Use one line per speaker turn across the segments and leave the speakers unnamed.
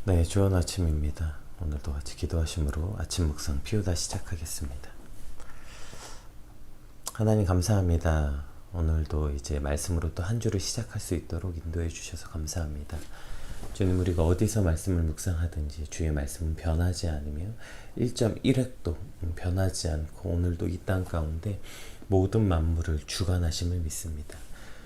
네, 좋은 아침입니다. 오늘도 같이 기도하심으로 아침 묵상 피우다 시작하겠습니다. 하나님 감사합니다. 오늘도 이제 말씀으로 또 한 주를 시작할 수 있도록 인도해 주셔서 감사합니다. 주님, 우리가 어디서 말씀을 묵상하든지 주의 말씀은 변하지 않으며 1.1획도 변하지 않고 오늘도 이 땅 가운데 모든 만물을 주관하심을 믿습니다.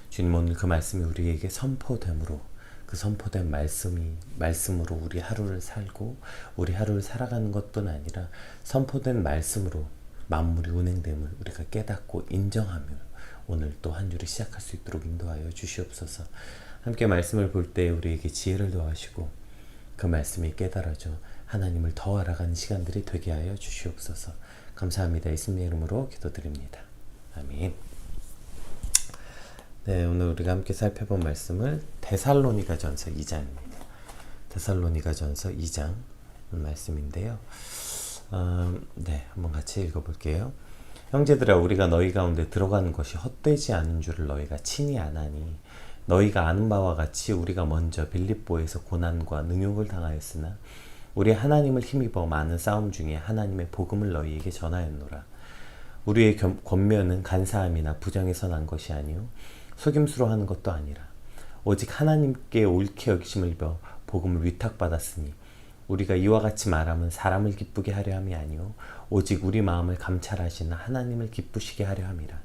주님, 오늘 그 말씀이 우리에게 선포됨으로 그 선포된 말씀으로 우리 하루를 살고 우리 하루를 살아가는 것뿐 아니라 선포된 말씀으로 만물이 운행됨을 우리가 깨닫고 인정하며 오늘 또 한 주를 시작할 수 있도록 인도하여 주시옵소서. 함께 말씀을 볼 때 우리에게 지혜를 더하시고 그 말씀이 깨달아져 하나님을 더 알아가는 시간들이 되게 하여 주시옵소서. 감사합니다. 예수님의 이름으로 기도드립니다. 아멘. 네, 오늘 우리가 함께 살펴본 말씀을 데살로니가전서 2장입니다. 데살로니가전서 2장 말씀인데요. 네, 한번 같이 읽어볼게요. 형제들아, 우리가 너희 가운데 들어가는 것이 헛되지 않은 줄을 너희가 친히 아나니 너희가 아는 바와 같이 우리가 먼저 빌립보에서 고난과 능욕을 당하였으나 우리 하나님을 힘입어 많은 싸움 중에 하나님의 복음을 너희에게 전하였노라. 우리의 권면은 간사함이나 부정에서 난 것이 아니요 속임수로 하는 것도 아니라 오직 하나님께 옳게 여기심을 입어 복음을 위탁받았으니 우리가 이와 같이 말하면 사람을 기쁘게 하려 함이 아니요 오직 우리 마음을 감찰하시는 하나님을 기쁘시게 하려 함이라.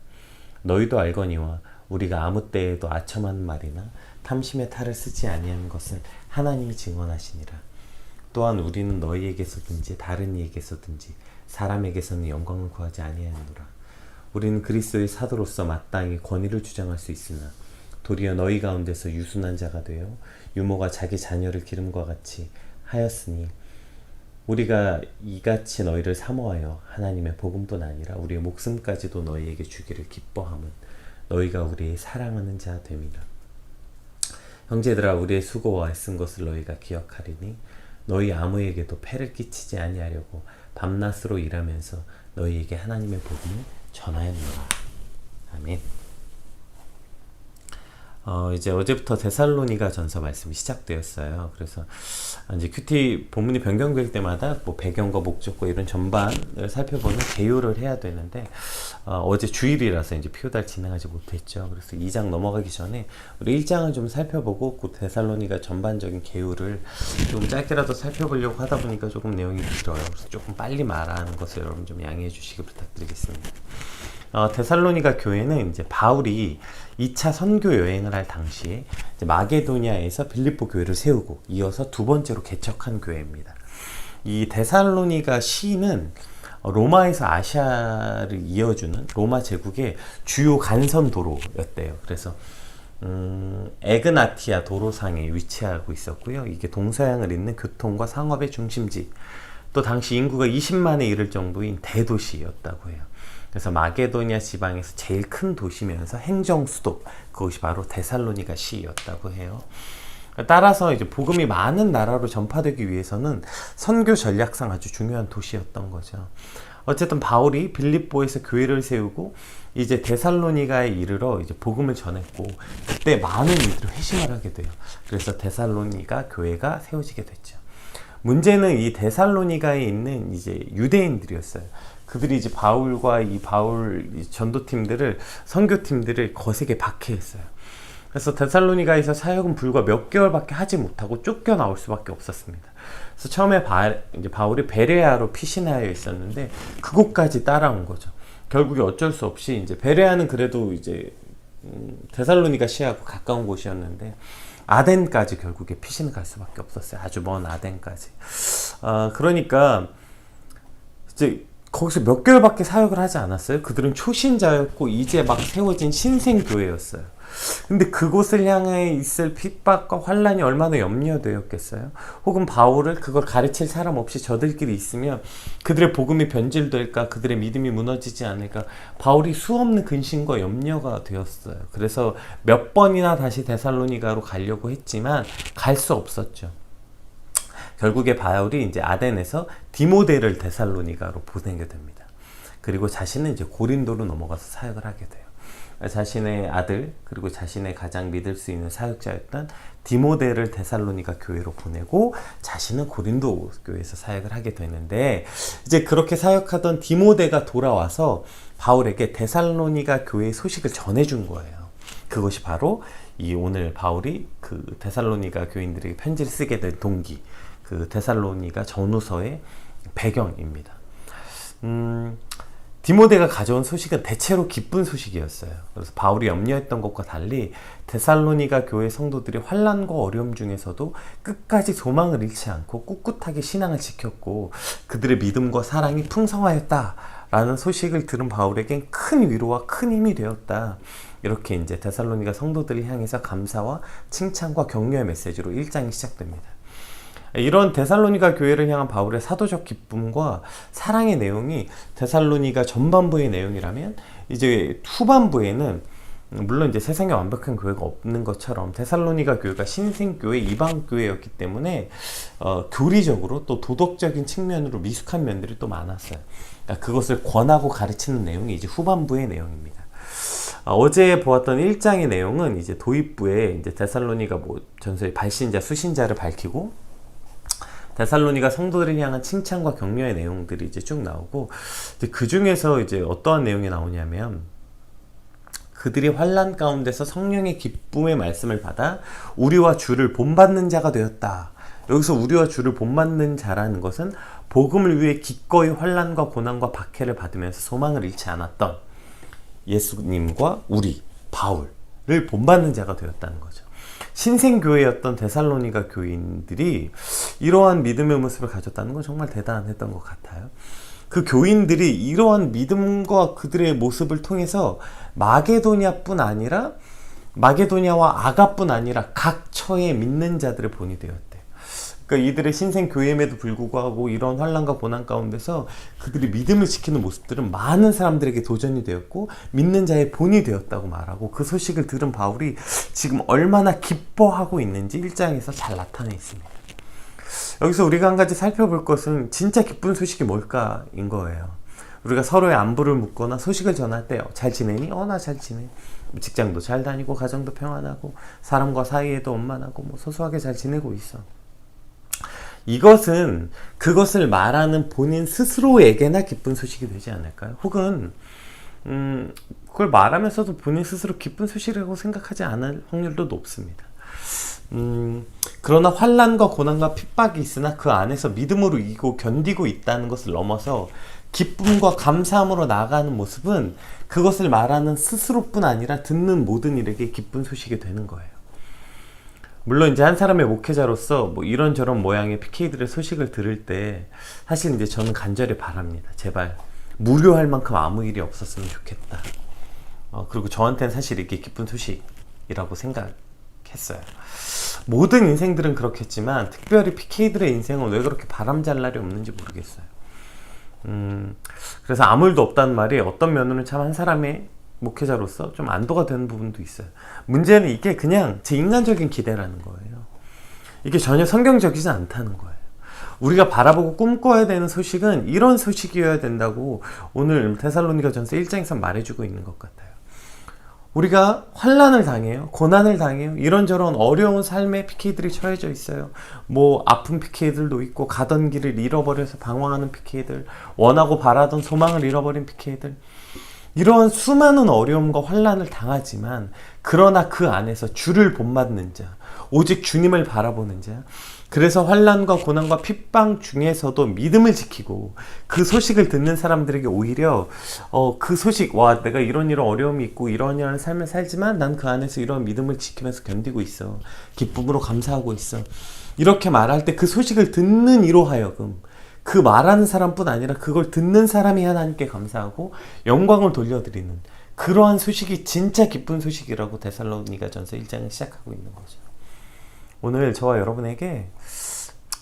너희도 알거니와 우리가 아무 때에도 아첨하는 말이나 탐심의 탈을 쓰지 아니하는 것을 하나님이 증언하시니라. 또한 우리는 너희에게서든지 다른 이에게서든지 사람에게서는 영광을 구하지 아니하노라. 우리는 그리스도의 사도로서 마땅히 권위를 주장할 수 있으나 도리어 너희 가운데서 유순한 자가 되어 유모가 자기 자녀를 기름과 같이 하였으니 우리가 이같이 너희를 사모하여 하나님의 복음뿐 아니라 우리의 목숨까지도 너희에게 주기를 기뻐함은 너희가 우리의 사랑하는 자 됨이라. 형제들아, 우리의 수고와 애쓴 것을 너희가 기억하리니 너희 아무에게도 폐를 끼치지 아니하려고 밤낮으로 일하면서 너희에게 하나님의 복음을 전하였노라. 아멘. 이제 어제부터 데살로니가 전서 말씀이 시작되었어요. 그래서 이제 큐티 본문이 변경될 때마다 뭐 배경과 목적과 이런 전반을 살펴보는 개요를 해야 되는데 어제 주일이라서 이제 피오달 진행하지 못했죠. 그래서 2장 넘어가기 전에 우리 1장을 좀 살펴보고 그 데살로니가 전반적인 개요를 좀 짧게라도 살펴보려고 하다 보니까 조금 내용이 길어요. 그래서 조금 빨리 말하는 것을 여러분 좀 양해해 주시기 부탁드리겠습니다. 데살로니가 교회는 이제 바울이 2차 선교 여행을 할 당시에 이제 마게도니아에서 빌립보 교회를 세우고 이어서 두 번째로 개척한 교회입니다. 이 데살로니가 시는 로마에서 아시아를 이어주는 로마 제국의 주요 간선 도로였대요. 그래서 에그나티아 도로상에 위치하고 있었고요. 이게 동서양을 잇는 교통과 상업의 중심지, 또 당시 인구가 20만에 이를 정도인 대도시였다고 해요. 그래서 마게도니아 지방에서 제일 큰 도시면서 행정 수도, 그것이 바로 데살로니가 시였다고 해요. 따라서 이제 복음이 많은 나라로 전파되기 위해서는 선교 전략상 아주 중요한 도시였던 거죠. 어쨌든 바울이 빌립보에서 교회를 세우고 이제 데살로니가에 이르러 이제 복음을 전했고 그때 많은 이들이 회심을 하게 돼요. 그래서 데살로니가 교회가 세워지게 됐죠. 문제는 이 데살로니가에 있는 이제 유대인들이었어요. 그들이 이제 바울과 이 바울 전도팀들을, 선교팀들을 거세게 박해했어요. 그래서 데살로니가에서 사역은 불과 몇 개월밖에 하지 못하고 쫓겨나올 수밖에 없었습니다. 그래서 처음에 이제 바울이 베레아로 피신하여 있었는데 그곳까지 따라온 거죠. 결국에 어쩔 수 없이 이제 베레아는 그래도 이제 데살로니가 시하고 가까운 곳이었는데 아덴까지 결국에 피신을 갈 수밖에 없었어요. 아주 먼 아덴까지. 그러니까 이제 거기서 몇 개월밖에 사역을 하지 않았어요. 그들은 초신자였고 이제 막 세워진 신생교회였어요. 근데 그곳을 향해 있을 핍박과 환란이 얼마나 염려되었겠어요. 혹은 바울을 그걸 가르칠 사람 없이 저들끼리 있으면 그들의 복음이 변질될까, 그들의 믿음이 무너지지 않을까, 바울이 수없는 근심과 염려가 되었어요. 그래서 몇 번이나 다시 데살로니가로 가려고 했지만 갈 수 없었죠. 결국에 바울이 이제 아덴에서 디모데를 데살로니가로 보내게 됩니다. 그리고 자신은 이제 고린도로 넘어가서 사역을 하게 돼요. 자신의 아들 그리고 자신의 가장 믿을 수 있는 사역자였던 디모데를 데살로니가 교회로 보내고 자신은 고린도 교회에서 사역을 하게 되는데, 이제 그렇게 사역하던 디모데가 돌아와서 바울에게 데살로니가 교회의 소식을 전해준 거예요. 그것이 바로 이 오늘 바울이 그 데살로니가 교인들에게 편지를 쓰게 된 동기, 그 데살로니가 전후서의 배경입니다. 디모데가 가져온 소식은 대체로 기쁜 소식이었어요. 그래서 바울이 염려했던 것과 달리 데살로니가 교회 성도들이 환난과 어려움 중에서도 끝까지 소망을 잃지 않고 꿋꿋하게 신앙을 지켰고 그들의 믿음과 사랑이 풍성하였다라는 소식을 들은 바울에겐 큰 위로와 큰 힘이 되었다. 이렇게 이제 데살로니가 성도들을 향해서 감사와 칭찬과 격려의 메시지로 1장이 시작됩니다. 이런 데살로니가 교회를 향한 바울의 사도적 기쁨과 사랑의 내용이 데살로니가 전반부의 내용이라면, 이제 후반부에는 물론 이제 세상에 완벽한 교회가 없는 것처럼 데살로니가 교회가 신생교회, 이방교회였기 때문에 교리적으로 또 도덕적인 측면으로 미숙한 면들이 또 많았어요. 그러니까 그것을 권하고 가르치는 내용이 이제 후반부의 내용입니다. 어제 보았던 1장의 내용은 이제 도입부에 이제 데살로니가 전서의 발신자, 수신자를 밝히고 데살로니가 성도들을 향한 칭찬과 격려의 내용들이 이제 쭉 나오고, 그 중에서 이제 어떠한 내용이 나오냐면, 그들이 환난 가운데서 성령의 기쁨의 말씀을 받아 우리와 주를 본받는 자가 되었다. 여기서 우리와 주를 본받는 자라는 것은 복음을 위해 기꺼이 환난과 고난과 박해를 받으면서 소망을 잃지 않았던 예수님과 우리 바울을 본받는 자가 되었다는 거죠. 신생교회였던 데살로니가 교인들이 이러한 믿음의 모습을 가졌다는 건 정말 대단했던 것 같아요. 그 교인들이 이러한 믿음과 그들의 모습을 통해서 마게도냐뿐 아니라 마게도냐와 아가뿐 아니라 각 처의 믿는 자들을 본이 되었대요. 그러니까 이들의 신생교회임에도 불구하고 이런 환난과 고난 가운데서 그들이 믿음을 지키는 모습들은 많은 사람들에게 도전이 되었고 믿는 자의 본이 되었다고 말하고, 그 소식을 들은 바울이 지금 얼마나 기뻐하고 있는지 1장에서 잘 나타내 있습니다. 여기서 우리가 한 가지 살펴볼 것은 진짜 기쁜 소식이 뭘까인 거예요. 우리가 서로의 안부를 묻거나 소식을 전할 때 잘 지내니? 나 잘 지내. 직장도 잘 다니고 가정도 평안하고 사람과 사이에도 원만하고 소소하게 잘 지내고 있어. 이것은 그것을 말하는 본인 스스로에게나 기쁜 소식이 되지 않을까요? 혹은 그걸 말하면서도 본인 스스로 기쁜 소식이라고 생각하지 않을 확률도 높습니다. 그러나 환난과 고난과 핍박이 있으나 그 안에서 믿음으로 이기고 견디고 있다는 것을 넘어서 기쁨과 감사함으로 나아가는 모습은 그것을 말하는 스스로뿐 아니라 듣는 모든 이에게 기쁜 소식이 되는 거예요. 물론 이제 한 사람의 목회자로서 이런저런 모양의 PK들의 소식을 들을 때 사실 이제 저는 간절히 바랍니다. 제발 무료할 만큼 아무 일이 없었으면 좋겠다. 그리고 저한테는 사실 이게 기쁜 소식이라고 생각했어요. 모든 인생들은 그렇겠지만 특별히 PK들의 인생은 왜 그렇게 바람잘 날이 없는지 모르겠어요. 그래서 아무 일도 없다는 말이 어떤 면으로는 참 한 사람의 목회자로서 좀 안도가 되는 부분도 있어요. 문제는 이게 그냥 제 인간적인 기대라는 거예요. 이게 전혀 성경적이지 않다는 거예요. 우리가 바라보고 꿈꿔야 되는 소식은 이런 소식이어야 된다고 오늘 데살로니가전서 1장에서 말해주고 있는 것 같아요. 우리가 환난을 당해요. 고난을 당해요. 이런저런 어려운 삶의 PK들이 처해져 있어요. 아픈 PK들도 있고, 가던 길을 잃어버려서 방황하는 PK들, 원하고 바라던 소망을 잃어버린 PK들, 이러한 수많은 어려움과 환난을 당하지만 그러나 그 안에서 주를 본받는 자, 오직 주님을 바라보는 자, 그래서 환난과 고난과 핍박 중에서도 믿음을 지키고 그 소식을 듣는 사람들에게 오히려 그 소식, 내가 이런 어려움이 있고 이런 삶을 살지만 난 그 안에서 이런 믿음을 지키면서 견디고 있어, 기쁨으로 감사하고 있어, 이렇게 말할 때 그 소식을 듣는 이로 하여금 그 말하는 사람뿐 아니라 그걸 듣는 사람이 하나님께 감사하고 영광을 돌려드리는 그러한 소식이 진짜 기쁜 소식이라고 데살로니가전서 1장을 시작하고 있는 거죠. 오늘 저와 여러분에게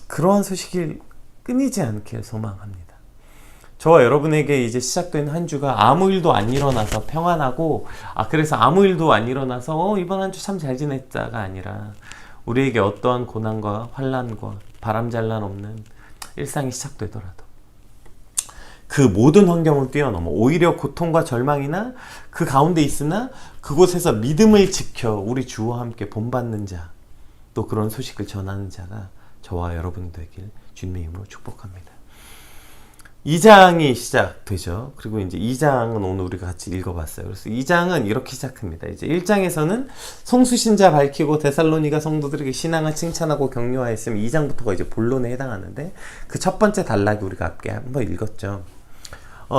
그러한 소식이 끊이지 않길 소망합니다. 저와 여러분에게 이제 시작된 한 주가 아무 일도 안 일어나서 평안하고 그래서 아무 일도 안 일어나서 이번 한 주 참 잘 지냈다가 아니라 우리에게 어떠한 고난과 환난과 바람잘난 없는 일상이 시작되더라도 그 모든 환경을 뛰어넘어 오히려 고통과 절망이나 그 가운데 있으나 그곳에서 믿음을 지켜 우리 주와 함께 본받는 자, 또 그런 소식을 전하는 자가 저와 여러분이 되길 주님의 이름으로 축복합니다. 2장이 시작되죠. 그리고 이제 2장은 오늘 우리가 같이 읽어봤어요. 그래서 2장은 이렇게 시작합니다. 이제 1장에서는 성수신자 밝히고 데살로니가 성도들에게 신앙을 칭찬하고 격려하였으면 2장부터가 이제 본론에 해당하는데 그 첫 번째 단락이 우리가 앞에 한번 읽었죠.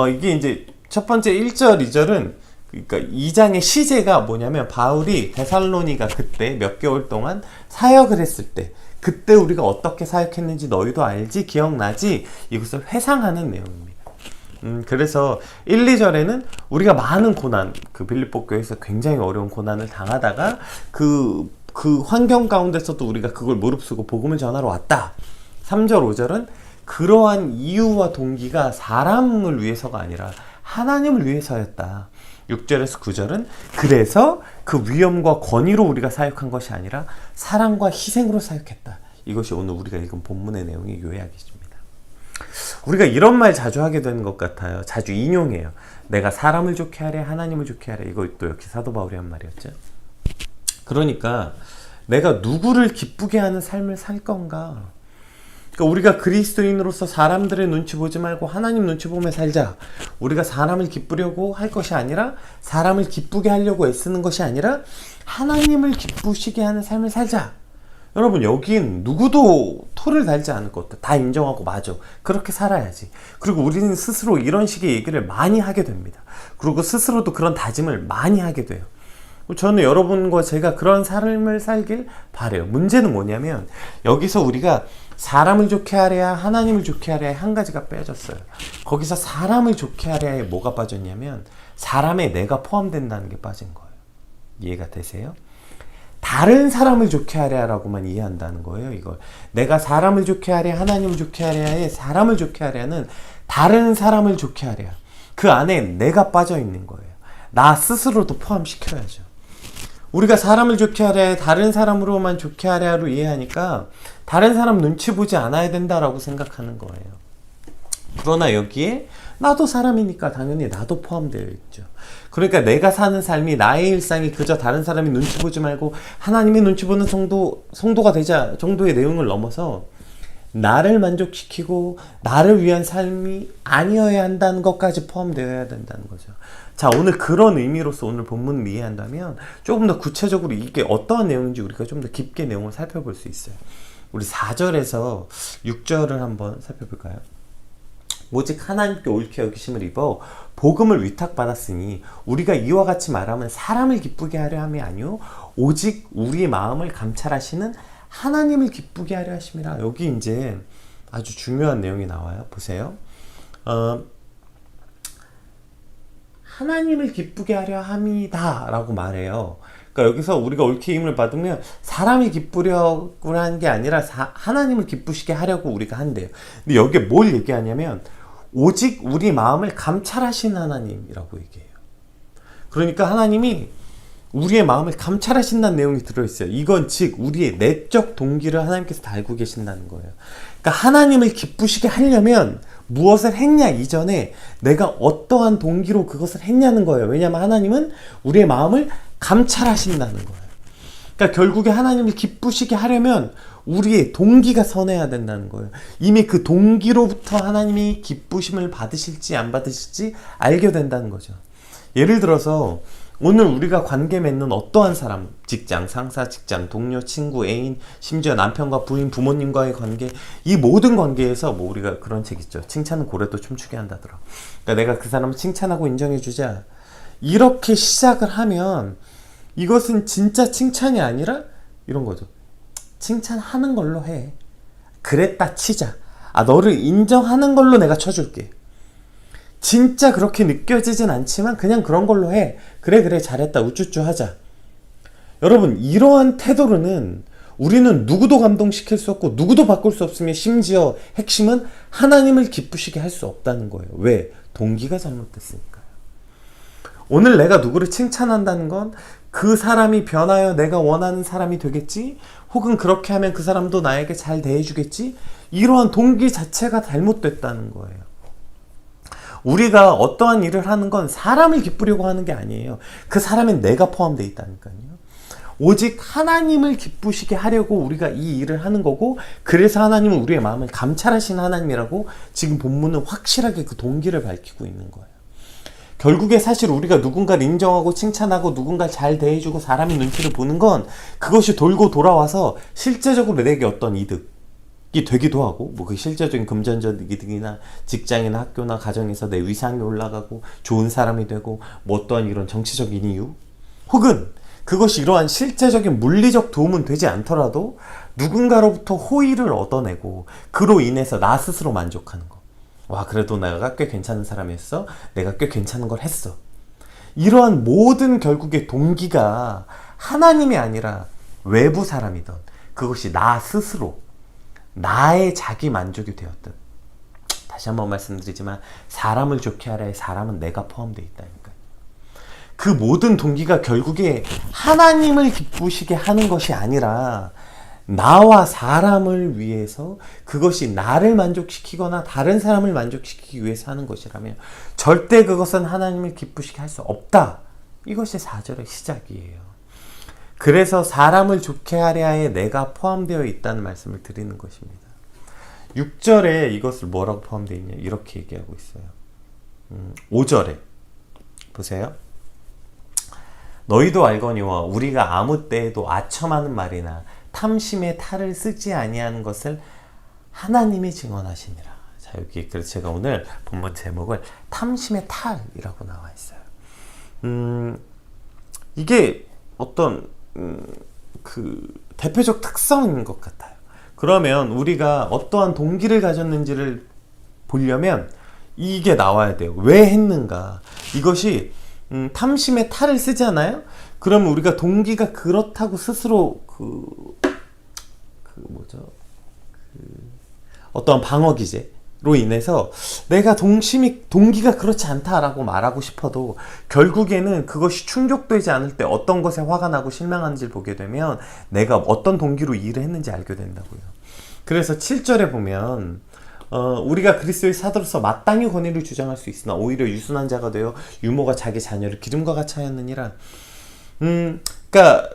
이게 이제 첫 번째 1절, 2절은 그러니까 2장의 시제가 뭐냐면 바울이 데살로니가 그때 몇 개월 동안 사역을 했을 때 그때 우리가 어떻게 사역했는지 너희도 알지? 기억나지? 이것을 회상하는 내용입니다. 그래서 1, 2절에는 우리가 많은 고난, 그 빌립보 교회에서 굉장히 어려운 고난을 당하다가 그 환경 가운데서도 우리가 그걸 무릅쓰고 복음을 전하러 왔다. 3절, 5절은 그러한 이유와 동기가 사람을 위해서가 아니라 하나님을 위해서였다. 6절에서 9절은 그래서 그 위엄과 권위로 우리가 사역한 것이 아니라 사랑과 희생으로 사역했다. 이것이 오늘 우리가 읽은 본문의 내용의 요약이십니다. 우리가 이런 말 자주 하게 되는 것 같아요. 자주 인용해요. 내가 사람을 좋게 하래, 하나님을 좋게 하래. 이것도 역시 사도 바울이 한 말이었죠. 그러니까 내가 누구를 기쁘게 하는 삶을 살 건가? 그러니까 우리가 그리스도인으로서 사람들의 눈치 보지 말고 하나님 눈치 보며 살자. 우리가 사람을 기쁘려고 할 것이 아니라 사람을 기쁘게 하려고 애쓰는 것이 아니라 하나님을 기쁘시게 하는 삶을 살자. 여러분 여긴 누구도 토를 달지 않을 것 같아. 다 인정하고 맞아. 그렇게 살아야지. 그리고 우리는 스스로 이런 식의 얘기를 많이 하게 됩니다. 그리고 스스로도 그런 다짐을 많이 하게 돼요. 저는 여러분과 제가 그런 삶을 살길 바라요. 문제는 뭐냐면 여기서 우리가 사람을 좋게 하랴 하나님을 좋게 하랴 한 가지가 빼졌어요. 거기서 사람을 좋게 하랴에 뭐가 빠졌냐면 사람에 내가 포함된다는 게 빠진 거예요. 이해가 되세요? 다른 사람을 좋게 하랴라고만 이해한다는 거예요. 이걸 내가 사람을 좋게 하랴 하나님을 좋게 하랴에 사람을 좋게 하랴는 다른 사람을 좋게 하랴, 그 안에 내가 빠져 있는 거예요. 나 스스로도 포함시켜야죠. 우리가 사람을 좋게 하랴 다른 사람으로만 좋게 하랴로 이해하니까 다른 사람 눈치 보지 않아야 된다라고 생각하는 거예요. 그러나 여기에 나도 사람이니까 당연히 나도 포함되어 있죠. 그러니까 내가 사는 삶이 나의 일상이 그저 다른 사람이 눈치 보지 말고 하나님의 눈치 보는 성도가 되자 정도의 내용을 넘어서 나를 만족시키고 나를 위한 삶이 아니어야 한다는 것까지 포함되어야 된다는 거죠. 자, 오늘 그런 의미로서 오늘 본문을 이해한다면 조금 더 구체적으로 이게 어떠한 내용인지 우리가 좀 더 깊게 내용을 살펴볼 수 있어요. 우리 4절에서 6절을 한번 살펴볼까요? 오직 하나님께 옳게 여기심을 입어 복음을 위탁받았으니 우리가 이와 같이 말하면 사람을 기쁘게 하려 함이 아니요 오직 우리의 마음을 감찰하시는 하나님을 기쁘게 하려 하심이라. 여기 이제 아주 중요한 내용이 나와요. 보세요. 하나님을 기쁘게 하려 함이다 라고 말해요. 그러니까 여기서 우리가 옳게 힘을 받으면 사람이 기쁘려고 하는 게 아니라 하나님을 기쁘시게 하려고 우리가 한대요. 근데 여기에 뭘 얘기하냐면 오직 우리 마음을 감찰하신 하나님이라고 얘기해요. 그러니까 하나님이 우리의 마음을 감찰하신다는 내용이 들어있어요. 이건 즉 우리의 내적 동기를 하나님께서 다 알고 계신다는 거예요. 그러니까 하나님을 기쁘시게 하려면 무엇을 했냐 이전에 내가 어떠한 동기로 그것을 했냐는 거예요. 왜냐하면 하나님은 우리의 마음을 감찰하신다는 거예요. 그러니까 결국에 하나님을 기쁘시게 하려면 우리의 동기가 선해야 된다는 거예요. 이미 그 동기로부터 하나님이 기쁘심을 받으실지 안 받으실지 알게 된다는 거죠. 예를 들어서 오늘 우리가 관계 맺는 어떠한 사람, 직장, 상사, 직장, 동료, 친구, 애인, 심지어 남편과 부인, 부모님과의 관계, 이 모든 관계에서 뭐 우리가 그런 책 있죠. 칭찬은 고래도 춤추게 한다더라. 그러니까 내가 그 사람을 칭찬하고 인정해주자. 이렇게 시작을 하면 이것은 진짜 칭찬이 아니라 이런 거죠. 칭찬하는 걸로 해. 그랬다 치자. 너를 인정하는 걸로 내가 쳐줄게. 진짜 그렇게 느껴지진 않지만 그냥 그런 걸로 해. 그래 잘했다 우쭈쭈 하자. 여러분 이러한 태도로는 우리는 누구도 감동시킬 수 없고 누구도 바꿀 수 없으며 심지어 핵심은 하나님을 기쁘시게 할 수 없다는 거예요. 왜? 동기가 잘못됐으니까요. 오늘 내가 누구를 칭찬한다는 건 그 사람이 변하여 내가 원하는 사람이 되겠지? 혹은 그렇게 하면 그 사람도 나에게 잘 대해주겠지? 이러한 동기 자체가 잘못됐다는 거예요. 우리가 어떠한 일을 하는 건 사람을 기쁘려고 하는 게 아니에요. 그 사람엔 내가 포함되어 있다니까요. 오직 하나님을 기쁘시게 하려고 우리가 이 일을 하는 거고, 그래서 하나님은 우리의 마음을 감찰하신 하나님이라고 지금 본문은 확실하게 그 동기를 밝히고 있는 거예요. 결국에 사실 우리가 누군가를 인정하고 칭찬하고 누군가를 잘 대해주고 사람의 눈치를 보는 건 그것이 돌고 돌아와서 실제적으로 내게 어떤 이득이 되기도 하고, 뭐 그 실제적인 금전적 이득이나 직장이나 학교나 가정에서 내 위상이 올라가고 좋은 사람이 되고, 뭐 어떠한 이런 정치적인 이유, 혹은 그것이 이러한 실제적인 물리적 도움은 되지 않더라도 누군가로부터 호의를 얻어내고 그로 인해서 나 스스로 만족하는 거. 와, 그래도 내가 꽤 괜찮은 사람이었어. 내가 꽤 괜찮은 걸 했어. 이러한 모든 결국의 동기가 하나님이 아니라 외부 사람이든 그것이 나 스스로 나의 자기 만족이 되었든, 다시 한번 말씀드리지만 사람을 좋게 하라에 사람은 내가 포함되어 있다니까요. 그 모든 동기가 결국에 하나님을 기쁘시게 하는 것이 아니라 나와 사람을 위해서, 그것이 나를 만족시키거나 다른 사람을 만족시키기 위해서 하는 것이라면 절대 그것은 하나님을 기쁘시게 할 수 없다. 이것이 4절의 시작이에요. 그래서 사람을 좋게 하려에 내가 포함되어 있다는 말씀을 드리는 것입니다. 6절에 이것을 뭐라고 포함되어 있냐, 이렇게 얘기하고 있어요. 5절에 보세요. 너희도 알거니와 우리가 아무 때에도 아첨하는 말이나 탐심의 탈을 쓰지 아니하는 것을 하나님이 증언하시니라. 자, 여기 그래서 제가 오늘 본문 제목을 탐심의 탈이라고 나와 있어요. 이게 어떤 그 대표적 특성인 것 같아요. 그러면 우리가 어떠한 동기를 가졌는지를 보려면 이게 나와야 돼요. 왜 했는가? 이것이 탐심의 탈을 쓰잖아요. 그러면 우리가 동기가 그렇다고 스스로 어떤 방어 기제로 인해서 내가 동기가 그렇지 않다라고 말하고 싶어도 결국에는 그것이 충족되지 않을 때 어떤 것에 화가 나고 실망하는지를 보게 되면 내가 어떤 동기로 일을 했는지 알게 된다고요. 그래서 7절에 보면 우리가 그리스도의 사도로서 마땅히 권위를 주장할 수 있으나 오히려 유순한 자가 되어 유모가 자기 자녀를 기름과 같이 하였느니라. 그러니까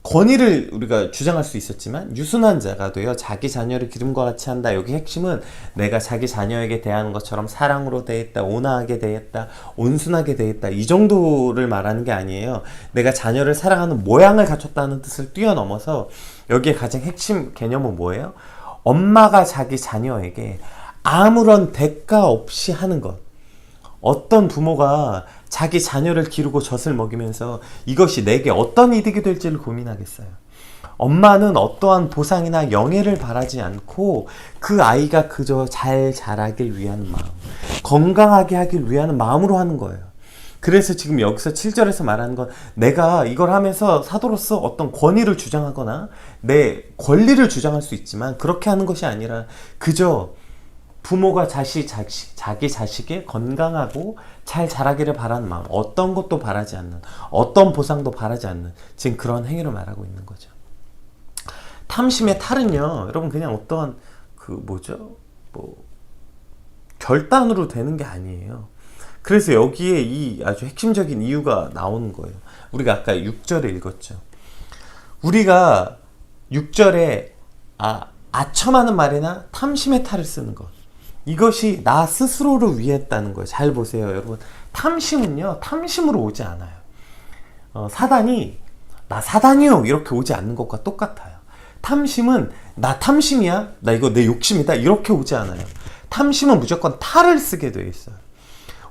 권위를 우리가 주장할 수 있었지만 유순한 자가 되어 자기 자녀를 기름과 같이 한다. 여기 핵심은 내가 자기 자녀에게 대하는 것처럼 사랑으로 대했다, 온화하게 대했다, 온순하게 대했다, 이 정도를 말하는 게 아니에요. 내가 자녀를 사랑하는 모양을 갖췄다는 뜻을 뛰어넘어서 여기에 가장 핵심 개념은 뭐예요? 엄마가 자기 자녀에게 아무런 대가 없이 하는 것. 어떤 부모가 자기 자녀를 기르고 젖을 먹이면서 이것이 내게 어떤 이득이 될지를 고민하겠어요. 엄마는 어떠한 보상이나 영예를 바라지 않고 그 아이가 그저 잘 자라길 위한 마음, 건강하게 하길 위한 마음으로 하는 거예요. 그래서 지금 여기서 7절에서 말하는 건 내가 이걸 하면서 사도로서 어떤 권위를 주장하거나 내 권리를 주장할 수 있지만 그렇게 하는 것이 아니라 그저 부모가 자기 자식의 건강하고 잘 자라기를 바라는 마음, 어떤 것도 바라지 않는, 어떤 보상도 바라지 않는 지금 그런 행위를 말하고 있는 거죠. 탐심의 탈은요, 여러분 그냥 어떠한 결단으로 되는 게 아니에요. 그래서 여기에 이 아주 핵심적인 이유가 나오는 거예요. 우리가 아까 6절에 읽었죠. 우리가 6절에 아첨하는 말이나 탐심의 탈을 쓰는 것, 이것이 나 스스로를 위했다는 거예요. 잘 보세요, 여러분. 탐심은요, 탐심으로 오지 않아요. 사단이 나 사단이요 이렇게 오지 않는 것과 똑같아요. 탐심은 나 탐심이야, 나 이거 내 욕심이다 이렇게 오지 않아요. 탐심은 무조건 탈을 쓰게 되어 있어요.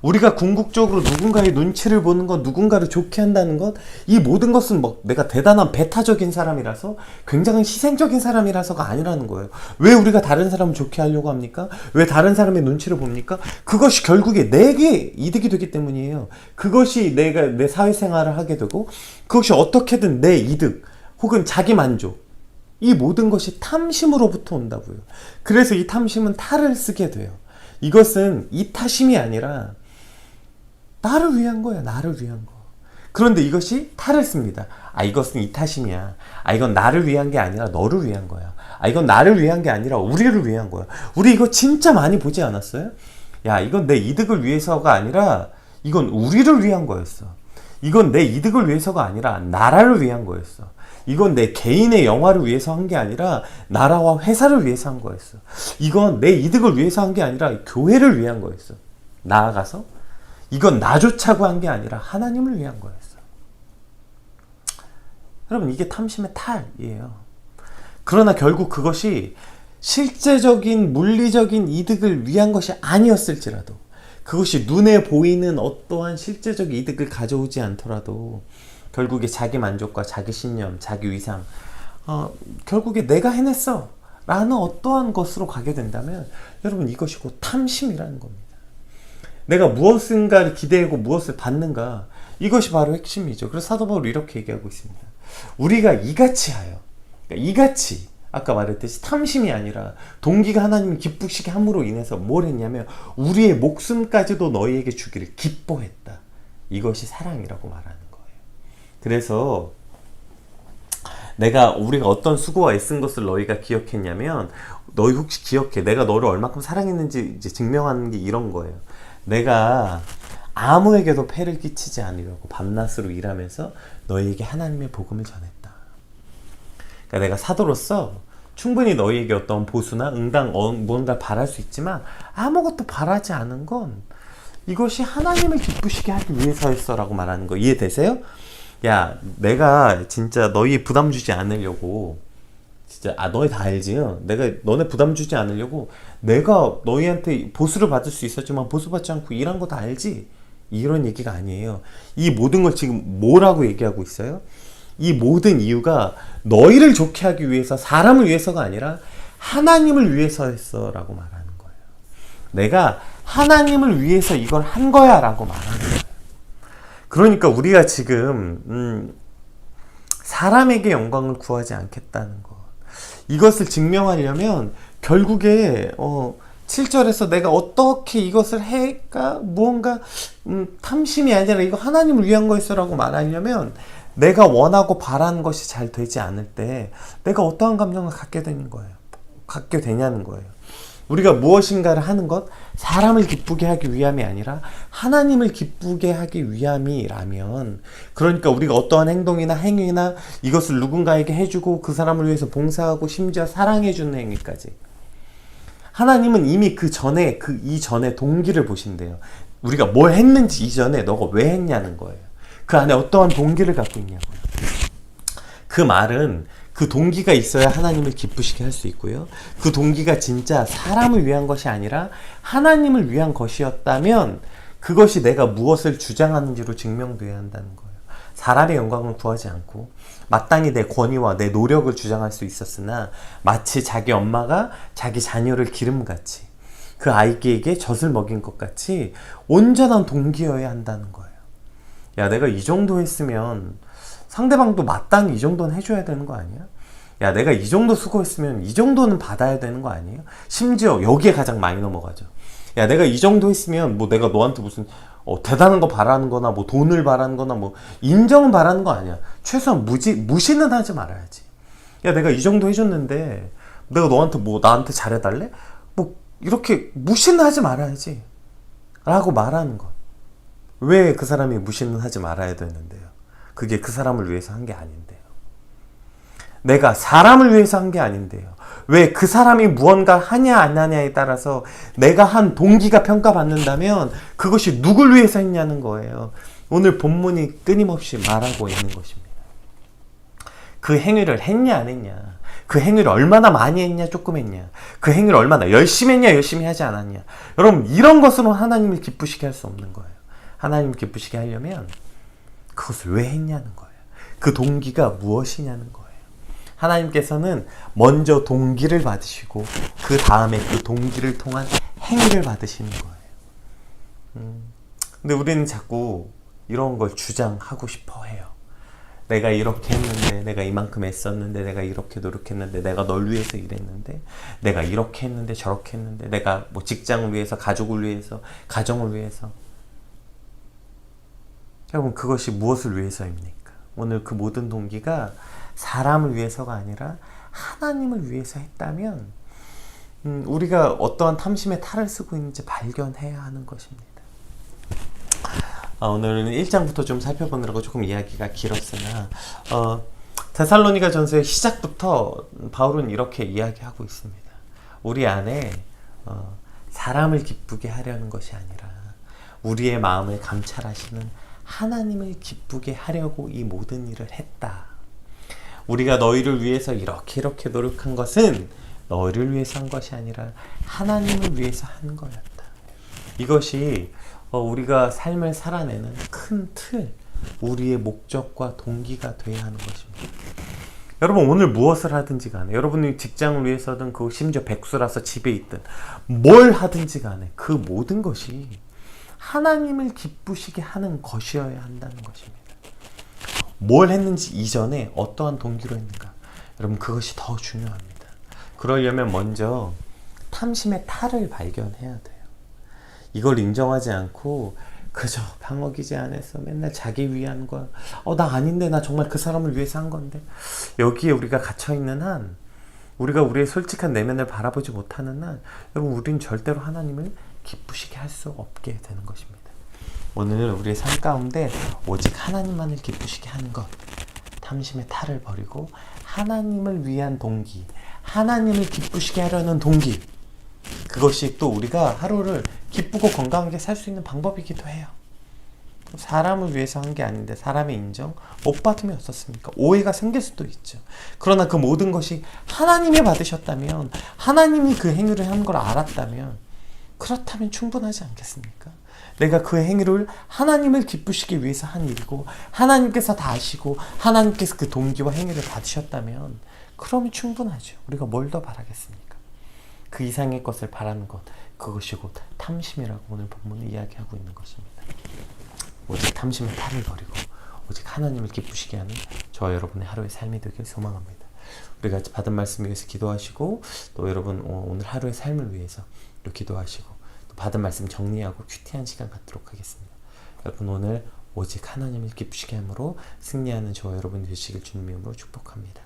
우리가 궁극적으로 누군가의 눈치를 보는 것, 누군가를 좋게 한다는 것, 이 모든 것은 내가 대단한 배타적인 사람이라서, 굉장히 희생적인 사람이라서가 아니라는 거예요. 왜 우리가 다른 사람을 좋게 하려고 합니까? 왜 다른 사람의 눈치를 봅니까? 그것이 결국에 내게 이득이 되기 때문이에요. 그것이 내가 내 사회생활을 하게 되고, 그것이 어떻게든 내 이득 혹은 자기 만족, 이 모든 것이 탐심으로부터 온다고요. 그래서 이 탐심은 탈을 쓰게 돼요. 이것은 이타심이 아니라 나를 위한 거야, 나를 위한 거. 그런데 이것이 탈을 씁니다. 이것은 이타심이야. 이건 나를 위한 게 아니라 너를 위한 거야. 이건 나를 위한 게 아니라 우리를 위한 거야. 우리 이거 진짜 많이 보지 않았어요? 야, 이건 내 이득을 위해서가 아니라 이건 우리를 위한 거였어. 이건 내 이득을 위해서가 아니라 나라를 위한 거였어. 이건 내 개인의 영화를 위해서 한 게 아니라 나라와 회사를 위해서 한 거였어. 이건 내 이득을 위해서 한 게 아니라 교회를 위한 거였어. 나아가서 이건 나 좋자고 한 게 아니라 하나님을 위한 거였어. 여러분, 이게 탐심의 탈이에요. 그러나 결국 그것이 실제적인 물리적인 이득을 위한 것이 아니었을지라도, 그것이 눈에 보이는 어떠한 실제적 이득을 가져오지 않더라도 결국에 자기 만족과 자기 신념, 자기 위상, 결국에 내가 해냈어 라는 어떠한 것으로 가게 된다면 여러분, 이것이 곧 탐심이라는 겁니다. 내가 무엇인가를 기대하고 무엇을 받는가, 이것이 바로 핵심이죠. 그래서 사도 바울이 이렇게 얘기하고 있습니다. 우리가 이같이 하여, 그러니까 이같이 아까 말했듯이 탐심이 아니라 동기가 하나님을 기쁘시게 함으로 인해서 뭘 했냐면 우리의 목숨까지도 너희에게 주기를 기뻐했다. 이것이 사랑이라고 말하는 거예요. 그래서 우리가 어떤 수고와 애쓴 것을 너희가 기억했냐면, 너희 혹시 기억해? 내가 너를 얼마큼 사랑했는지 이제 증명하는 게 이런 거예요. 내가 아무에게도 폐를 끼치지 않으려고 밤낮으로 일하면서 너희에게 하나님의 복음을 전했다. 그러니까 내가 사도로서 충분히 너희에게 어떤 보수나 응당 무언가를 바랄 수 있지만 아무것도 바라지 않은 건 이것이 하나님을 기쁘시게 하기 위해서였어 라고 말하는 거 이해되세요? 야, 내가 진짜 너희 부담 주지 않으려고, 진짜 너희 다 알지? 내가 너네 부담 주지 않으려고 내가 너희한테 보수를 받을 수 있었지만 보수받지 않고 일한 거 다 알지? 이런 얘기가 아니에요. 이 모든 걸 지금 뭐라고 얘기하고 있어요? 이 모든 이유가 너희를 좋게 하기 위해서, 사람을 위해서가 아니라 하나님을 위해서 했어 라고 말하는 거예요. 내가 하나님을 위해서 이걸 한 거야 라고 말하는 거예요. 그러니까 우리가 지금 사람에게 영광을 구하지 않겠다는 것, 이것을 증명하려면 결국에 7절에서 내가 어떻게 이것을 해가 무언가 탐심이 아니라 이거 하나님을 위한 거였어 라고 말하려면 내가 원하고 바라는 것이 잘 되지 않을 때 내가 어떠한 감정을 갖게 되냐는 거예요. 우리가 무엇인가를 하는 것, 사람을 기쁘게 하기 위함이 아니라 하나님을 기쁘게 하기 위함이라면, 그러니까 우리가 어떠한 행동이나 행위나 이것을 누군가에게 해주고 그 사람을 위해서 봉사하고 심지어 사랑해주는 행위까지, 하나님은 이미 이전에 동기를 보신대요. 우리가 뭘 했는지 이전에 너가 왜 했냐는 거예요. 그 안에 어떠한 동기를 갖고 있냐고요. 그 말은 그 동기가 있어야 하나님을 기쁘시게 할 수 있고요. 그 동기가 진짜 사람을 위한 것이 아니라 하나님을 위한 것이었다면 그것이 내가 무엇을 주장하는지로 증명되어야 한다는 거예요. 사람의 영광을 구하지 않고 마땅히 내 권위와 내 노력을 주장할 수 있었으나 마치 자기 엄마가 자기 자녀를 기름같이 그 아이에게 젖을 먹인 것 같이 온전한 동기여야 한다는 거예요. 야, 내가 이 정도 했으면 상대방도 마땅히 이 정도는 해줘야 되는 거 아니야? 야, 내가 이 정도 수고했으면 이 정도는 받아야 되는 거 아니에요? 심지어 여기에 가장 많이 넘어가죠. 야, 내가 이 정도 했으면 뭐 내가 너한테 무슨 대단한 거 바라는 거나 뭐 돈을 바라는 거나 뭐 인정은 바라는 거 아니야. 최소한 무시는 하지 말아야지. 야, 내가 이 정도 해줬는데 내가 너한테 나한테 잘해달래? 뭐 이렇게 무시는 하지 말아야지 라고 말하는 것. 왜 그 사람이 무시는 하지 말아야 되는데요? 그게 그 사람을 위해서 한 게 아닌데요. 내가 사람을 위해서 한 게 아닌데요. 왜 그 사람이 무언가 하냐 안 하냐에 따라서 내가 한 동기가 평가받는다면 그것이 누굴 위해서 했냐는 거예요. 오늘 본문이 끊임없이 말하고 있는 것입니다. 그 행위를 했냐 안 했냐, 그 행위를 얼마나 많이 했냐 조금 했냐, 그 행위를 얼마나 열심히 했냐 열심히 하지 않았냐, 여러분 이런 것으로 하나님을 기쁘시게 할 수 없는 거예요. 하나님을 기쁘시게 하려면 그것을 왜 했냐는 거예요. 그 동기가 무엇이냐는 거예요. 하나님께서는 먼저 동기를 받으시고 그 다음에 그 동기를 통한 행위를 받으시는 거예요. 근데 우리는 자꾸 이런 걸 주장하고 싶어 해요. 내가 이렇게 했는데, 내가 이만큼 애썼는데, 내가 이렇게 노력했는데, 내가 널 위해서 일했는데, 내가 이렇게 했는데 저렇게 했는데, 내가 뭐 직장을 위해서, 가족을 위해서, 가정을 위해서. 여러분, 그것이 무엇을 위해서입니까? 오늘 그 모든 동기가 사람을 위해서가 아니라 하나님을 위해서 했다면 우리가 어떠한 탐심의 탈을 쓰고 있는지 발견해야 하는 것입니다. 오늘은 1장부터 좀 살펴보느라고 조금 이야기가 길었으나 데살로니가 전서의 시작부터 바울은 이렇게 이야기하고 있습니다. 우리 안에 사람을 기쁘게 하려는 것이 아니라 우리의 마음을 감찰하시는 하나님을 기쁘게 하려고 이 모든 일을 했다. 우리가 너희를 위해서 이렇게 노력한 것은 너희를 위해서 한 것이 아니라 하나님을 위해서 한 거였다. 이것이 우리가 삶을 살아내는 큰 틀, 우리의 목적과 동기가 되어야 하는 것입니다. 여러분, 오늘 무엇을 하든지 간에, 여러분이 직장을 위해서든 심지어 백수라서 집에 있든 뭘 하든지 간에 그 모든 것이 하나님을 기쁘시게 하는 것이어야 한다는 것입니다. 뭘 했는지 이전에 어떠한 동기로 했는가, 여러분, 그것이 더 중요합니다. 그러려면 먼저 탐심의 탈을 발견해야 돼요. 이걸 인정하지 않고 그저 방어기제 안에서 맨날 자기 위안과 나 아닌데, 나 정말 그 사람을 위해서 한 건데, 여기에 우리가 갇혀있는 한, 우리가 우리의 솔직한 내면을 바라보지 못하는 한, 여러분, 우린 절대로 하나님을 기쁘시게 할 수 없게 되는 것입니다. 오늘 우리의 삶 가운데 오직 하나님만을 기쁘시게 하는 것, 탐심의 탈을 버리고 하나님을 위한 동기, 하나님을 기쁘시게 하려는 동기, 그것이 또 우리가 하루를 기쁘고 건강하게 살 수 있는 방법이기도 해요. 사람을 위해서 한 게 아닌데 사람의 인정 못 받으면 어떻습니까? 오해가 생길 수도 있죠. 그러나 그 모든 것이 하나님이 받으셨다면, 하나님이 그 행위를 한 걸 알았다면, 그렇다면 충분하지 않겠습니까? 내가 그 행위를 하나님을 기쁘시기 위해서 한 일이고 하나님께서 다 아시고 하나님께서 그 동기와 행위를 받으셨다면 그러면 충분하죠. 우리가 뭘 더 바라겠습니까? 그 이상의 것을 바라는 것, 그것이 곧 탐심이라고 오늘 본문은 이야기하고 있는 것입니다. 오직 탐심의 탈을 버리고 오직 하나님을 기쁘시게 하는 저와 여러분의 하루의 삶이 되길 소망합니다. 우리가 받은 말씀 위해서 기도하시고, 또 여러분 오늘 하루의 삶을 위해서 또 기도하시고, 또 받은 말씀 정리하고 큐티한 시간 갖도록 하겠습니다. 여러분, 오늘 오직 하나님을 기쁘시게 함으로 승리하는 저와 여러분 되시길 주님의 이름으로 축복합니다.